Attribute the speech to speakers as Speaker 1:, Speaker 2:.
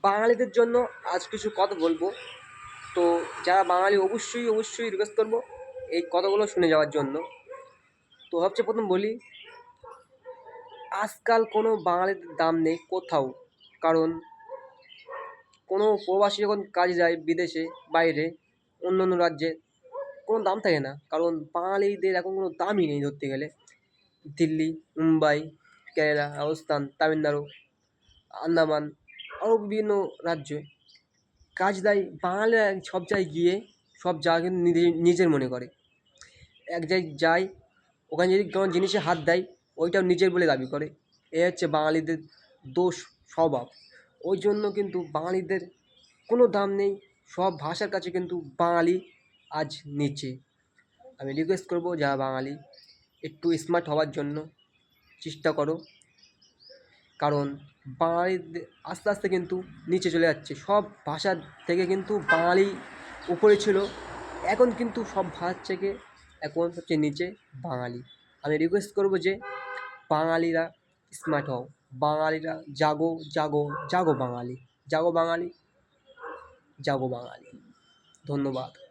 Speaker 1: বাঙালিদের জন্য আজ কিছু কথা বলবো। তো যারা বাঙালি অবশ্যই রিকোয়েস্ট করবো এই কথাগুলো শুনে যাওয়ার জন্য। তো সবচেয়ে প্রথম বলি, আজকাল কোনো বাঙালিদের দাম নেই কোথাও। কারণ কোনো প্রবাসী যখন কাজে যায় বিদেশে, বাইরে, অন্য অন্য রাজ্যে, কোনো দাম থাকে না। কারণ বাঙালিদের এখন কোনো দামই নেই ধরতে গেলে। দিল্লি, মুম্বাই, কেরালা, রাজস্থান, তামিলনাড়ু, আন্দামান আরও বিভিন্ন রাজ্যে কাজ দেয়। বাঙালিরা সব জায়গায় গিয়ে সব জায়গা কিন্তু নিজের মনে করে। এক জায়গায় যায়, ওখানে যদি কোনো জিনিসে হাত দেয় ওইটাও নিজের বলে দাবি করে। এ হচ্ছে বাঙালিদের দোষ, স্বভাব। ওই জন্য কিন্তু বাঙালিদের কোনো দাম নেই। সব ভাষার কাছে কিন্তু বাঙালি আজ নিচে। আমি রিকোয়েস্ট করবো যারা বাঙালি একটু স্মার্ট হওয়ার জন্য চেষ্টা করো। কারণ বাঙালিদের আস্তে আস্তে কিন্তু নিচে চলে যাচ্ছে। সব ভাষার থেকে কিন্তু বাঙালি উপরে ছিল, এখন কিন্তু সব ভাষার থেকে এখন হচ্ছে নিচে বাঙালি। আমি রিকোয়েস্ট করবো যে বাঙালিরা স্মার্ট হও, বাঙালিরা জাগো জাগো জাগো বাঙালি, জাগো বাঙালি, জাগো বাঙালি। ধন্যবাদ।